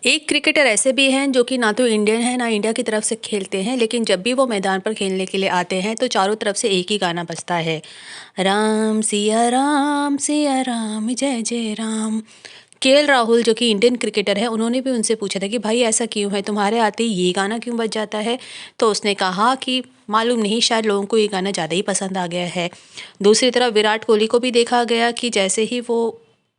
एक क्रिकेटर ऐसे भी हैं जो कि ना तो इंडियन है ना इंडिया की तरफ से खेलते हैं, लेकिन जब भी वो मैदान पर खेलने के लिए आते हैं तो चारों तरफ से एक ही गाना बजता है, सिया राम जय जय राम। केएल राहुल जो कि इंडियन क्रिकेटर है, उन्होंने भी उनसे पूछा था कि भाई ऐसा क्यों है, तुम्हारे आते ही ये गाना क्यों बज जाता है। तो उसने कहा कि मालूम नहीं, शायद लोगों को ये गाना ज़्यादा ही पसंद आ गया है। दूसरी तरफ विराट कोहली को भी देखा गया कि जैसे ही वो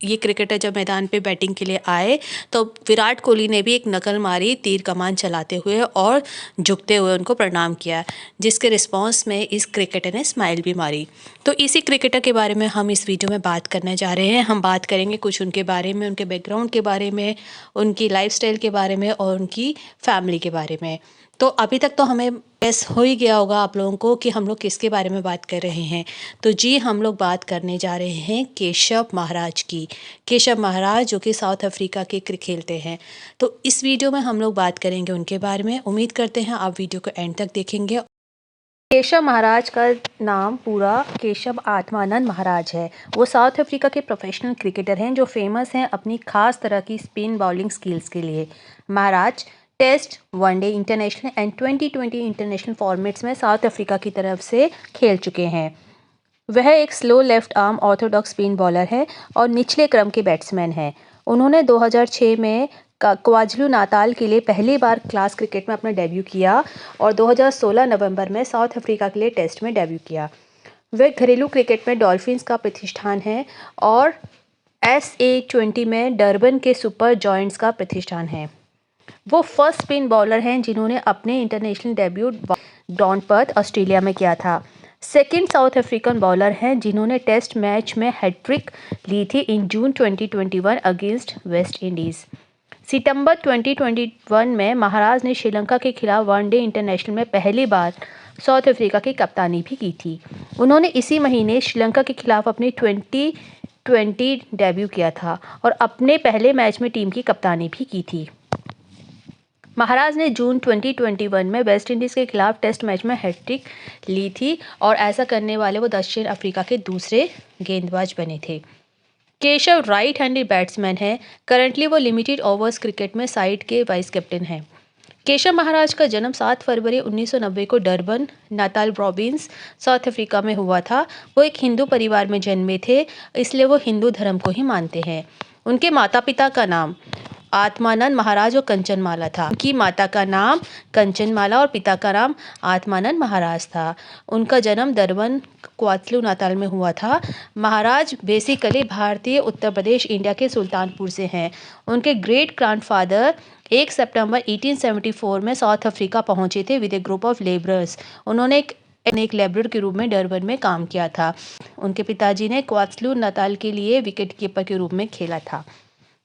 ये क्रिकेटर जब मैदान पे बैटिंग के लिए आए तो विराट कोहली ने भी एक नकल मारी तीर कमान चलाते हुए और झुकते हुए उनको प्रणाम किया, जिसके रिस्पॉन्स में इस क्रिकेटर ने स्माइल भी मारी। तो इसी क्रिकेटर के बारे में हम इस वीडियो में बात करने जा रहे हैं। हम बात करेंगे कुछ उनके बारे में, उनके बैकग्राउंड के बारे में, उनकी लाइफस्टाइल के बारे में और उनकी फैमिली के बारे में। तो अभी तक तो हमें गेस हो ही गया होगा आप लोगों को कि हम लोग किसके बारे में बात कर रहे हैं। तो जी, हम लोग बात करने जा रहे हैं केशव महाराज की। केशव महाराज जो कि साउथ अफ्रीका के क्रिकेट खेलते हैं। तो इस वीडियो में हम लोग बात करेंगे उनके बारे में। उम्मीद करते हैं आप वीडियो को एंड तक देखेंगे। केशव महाराज का नाम पूरा केशव आत्मानंद महाराज है। वो साउथ अफ्रीका के प्रोफेशनल क्रिकेटर हैं जो फेमस हैं अपनी खास तरह की स्पिन बॉलिंग स्किल्स के लिए। Maharaj test, one day international and 2020 international formats में साउथ अफ्रीका की तरफ से खेल चुके हैं। वह एक slow left arm orthodox spin bowler है और निचले क्रम के बैट्समैन हैं। उन्होंने 2006 में क्वाज़ुलु नाताल के लिए पहली बार क्लास क्रिकेट में अपना डेब्यू किया और 2016 नवंबर में साउथ अफ्रीका के लिए टेस्ट में डेब्यू किया। वह घरेलू क्रिकेट में डॉल्फिन्स का प्रतिष्ठान है और SA20 में डरबन के सुपर जॉयंट्स का प्रतिष्ठान है। वो फर्स्ट स्पिन बॉलर हैं जिन्होंने अपने इंटरनेशनल डेब्यू डॉनपर्थ ऑस्ट्रेलिया में किया था। सेकंड साउथ अफ्रीकन बॉलर हैं जिन्होंने टेस्ट मैच में हैट्रिक ली थी इन जून 2021 अगेंस्ट वेस्ट इंडीज़। सितंबर 2021 में महाराज ने श्रीलंका के खिलाफ वनडे इंटरनेशनल में पहली बार साउथ अफ्रीका की कप्तानी भी की थी। उन्होंने इसी महीने श्रीलंका के खिलाफ अपनी 2020 डेब्यू किया था और अपने पहले मैच में टीम की कप्तानी भी की थी। महाराज ने जून 2021 में वेस्ट इंडीज़ के खिलाफ टेस्ट मैच में हैट्रिक ली थी और ऐसा करने वाले वो दक्षिण अफ्रीका के दूसरे गेंदबाज बने थे। केशव राइट हैंडेड बैट्समैन है। करंटली वो लिमिटेड ओवर्स क्रिकेट में साइड के वाइस कैप्टन हैं। केशव महाराज का जन्म 7 फरवरी 1990 को डरबन, नाताल प्रोविंस, साउथ अफ्रीका में हुआ था। वो एक हिंदू परिवार में जन्मे थे, इसलिए वो हिंदू धर्म को ही मानते हैं। उनके माता पिता का नाम आत्मानंद महाराज और कंचनमाला था। उनकी माता का नाम कंचनमाला और पिता का नाम आत्मानंद महाराज था। उनका जन्म डरबन, क्वाज़ुलु नाताल में हुआ था। महाराज बेसिकली भारतीय उत्तर प्रदेश इंडिया के सुल्तानपुर से हैं। उनके ग्रेट ग्रैंडफादर 1 सितंबर 1874 में साउथ अफ्रीका पहुंचे थे with A group of labourers. उन्होंने एक लेबरर के रूप में डरबन में काम किया था। उनके पिताजी ने क्वाज़ुलु नाताल के लिए विकेट कीपर के रूप में खेला था।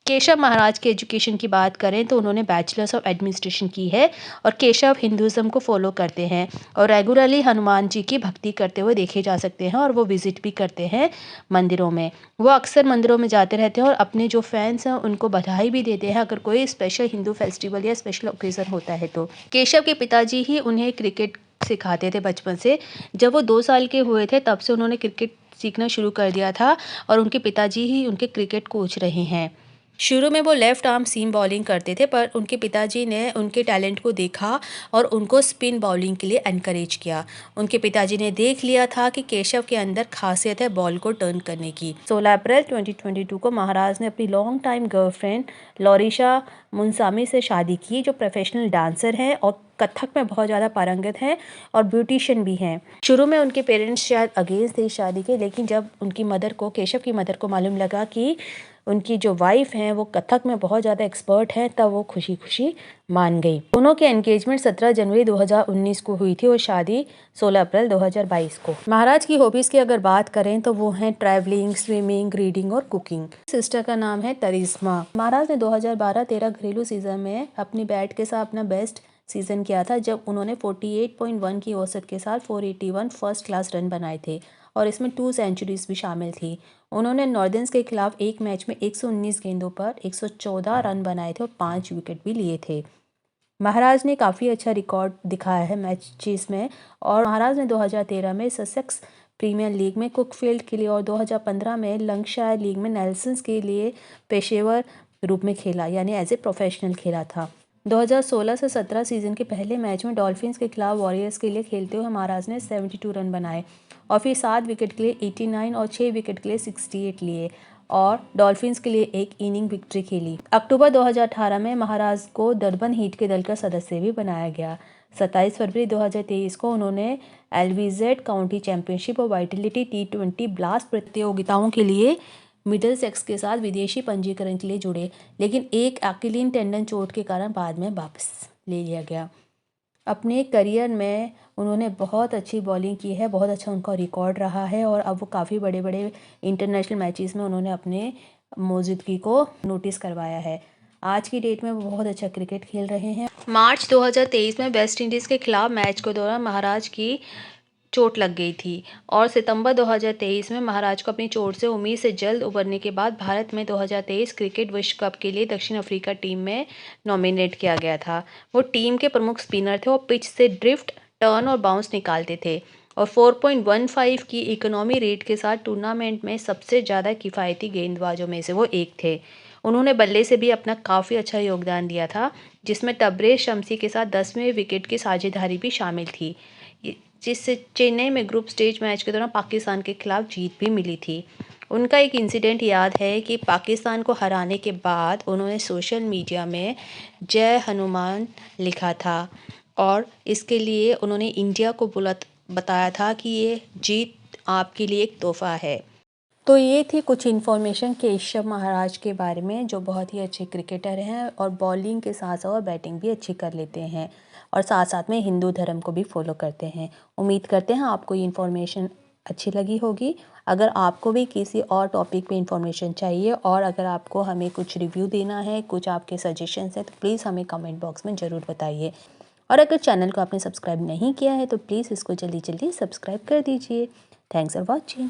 केशव महाराज के एजुकेशन की बात करें तो उन्होंने बैचलर्स ऑफ एडमिनिस्ट्रेशन की है और केशव हिंदुज़म को फॉलो करते हैं और रेगुलरली हनुमान जी की भक्ति करते हुए देखे जा सकते हैं और वो विज़िट भी करते हैं मंदिरों में। वो अक्सर मंदिरों में जाते रहते हैं और अपने जो फैंस हैं उनको बधाई भी देते हैं अगर कोई स्पेशल हिंदू फेस्टिवल या स्पेशल ओकेज़न होता है तो। केशव के पिताजी ही उन्हें क्रिकेट सिखाते थे बचपन से। जब वो 2 साल के हुए थे तब से उन्होंने क्रिकेट सीखना शुरू कर दिया था और उनके पिताजी ही उनके क्रिकेट कोच रहे हैं। शुरू में वो लेफ़्ट आर्म सीम बॉलिंग करते थे, पर उनके पिताजी ने उनके टैलेंट को देखा और उनको स्पिन बॉलिंग के लिए एनकरेज किया। उनके पिताजी ने देख लिया था कि केशव के अंदर खासियत है बॉल को टर्न करने की। 16 अप्रैल 2022 को महाराज ने अपनी लॉन्ग टाइम गर्लफ्रेंड लॉरिशा मुंसामी से शादी की, जो प्रोफेशनल डांसर हैं और कथक में बहुत ज़्यादा पारंगत हैं और ब्यूटिशियन भी हैं। शुरू में उनके पेरेंट्स शायद अगेंस्ट थे शादी के, लेकिन जब उनकी मदर को, केशव की मदर को मालूम लगा कि उनकी जो वाइफ हैं वो कथक में बहुत ज़्यादा एक्सपर्ट हैं, तब वो खुशी खुशी मान गई। दोनों की एंगेजमेंट 17 जनवरी 2019 को हुई थी और शादी 16 अप्रैल 2022 को। महाराज की हॉबीज़ की अगर बात करें तो वो हैं ट्रैवलिंग, स्विमिंग, रीडिंग और कुकिंग। सिस्टर का नाम है तरिश्मा। महाराज ने 2012-13 घरेलू सीजन में अपनी बैट के साथ अपना बेस्ट सीजन किया था, जब उन्होंने 48.1 की औसत के साथ 481 फर्स्ट क्लास रन बनाए थे और इसमें 2 सेंचुरीज भी शामिल थी। उन्होंने नॉर्दर्न्स के खिलाफ एक मैच में 119 गेंदों पर 114 रन बनाए थे और 5 विकेट भी लिए थे। महाराज ने काफ़ी अच्छा रिकॉर्ड दिखाया है मैचेस में और महाराज ने 2013 में ससेक्स प्रीमियर लीग में कुकफील्ड के लिए और 2015 में लंकशायर लीग में नेल्सन्स के लिए पेशेवर रूप में खेला, यानी एज ए प्रोफेशनल खेला था। 2016 से 17 सीज़न के पहले मैच में डॉल्फिन्स के खिलाफ वॉरियर्स के लिए खेलते हुए महाराज ने 72 रन बनाए और फिर 7 विकेट के लिए 89 और 6 विकेट के लिए 68 लिए और डॉल्फिन्स के लिए एक इनिंग विक्ट्री खेली। अक्टूबर 2018 में महाराज को डरबन हीट के दल का सदस्य भी बनाया गया। 27 फरवरी 2023 को उन्होंने एलवीजेड काउंटी चैंपियनशिप और वाइटलिटी T20 ब्लास्ट प्रतियोगिताओं के लिए मिडलसेक्स के साथ विदेशी पंजीकरण के लिए जुड़े, लेकिन एक अकिलीन टेंडन चोट के कारण बाद में वापस ले लिया गया। अपने करियर में उन्होंने बहुत अच्छी बॉलिंग की है, बहुत अच्छा उनका रिकॉर्ड रहा है और अब वो काफ़ी बड़े बड़े इंटरनेशनल मैचेस में उन्होंने अपने मौजूदगी को नोटिस करवाया है। आज की डेट में वो बहुत अच्छा क्रिकेट खेल रहे हैं। मार्च 2023 में वेस्ट इंडीज़ के खिलाफ मैच के दौरान महाराज की चोट लग गई थी और सितंबर 2023 में महाराज को अपनी चोट से उम्मीद से जल्द उबरने के बाद भारत में 2023 क्रिकेट विश्व कप के लिए दक्षिण अफ्रीका टीम में नॉमिनेट किया गया था। वो टीम के प्रमुख स्पिनर थे और पिच से ड्रिफ्ट, टर्न और बाउंस निकालते थे और 4.15 की इकोनॉमी रेट के साथ टूर्नामेंट में सबसे ज़्यादा किफ़ायती गेंदबाजों में से वो एक थे। उन्होंने बल्ले से भी अपना काफ़ी अच्छा योगदान दिया था, जिसमें तबरेज़ शम्सी के साथ 10वें विकेट की साझेदारी भी शामिल थी, जिससे चेन्नई में ग्रुप स्टेज मैच के दौरान पाकिस्तान के खिलाफ जीत भी मिली थी। उनका एक इंसिडेंट याद है कि पाकिस्तान को हराने के बाद उन्होंने सोशल मीडिया में जय हनुमान लिखा था और इसके लिए उन्होंने इंडिया को बताया था कि ये जीत आपके लिए एक तोहफा है। तो ये थी कुछ इन्फॉर्मेशन केशव महाराज के बारे में, जो बहुत ही अच्छे क्रिकेटर हैं और बॉलिंग के साथ साथ और बैटिंग भी अच्छी कर लेते हैं और साथ साथ में हिंदू धर्म को भी फॉलो करते हैं। उम्मीद करते हैं आपको ये इन्फॉर्मेशन अच्छी लगी होगी। अगर आपको भी किसी और टॉपिक पे इन्फॉर्मेशन चाहिए और अगर आपको हमें कुछ रिव्यू देना है, कुछ आपके सजेशंस हैं, तो प्लीज़ हमें कमेंट बॉक्स में ज़रूर बताइए। और अगर चैनल को आपने सब्सक्राइब नहीं किया है तो प्लीज़ इसको जल्दी जल्दी सब्सक्राइब कर दीजिए। Thanks for watching.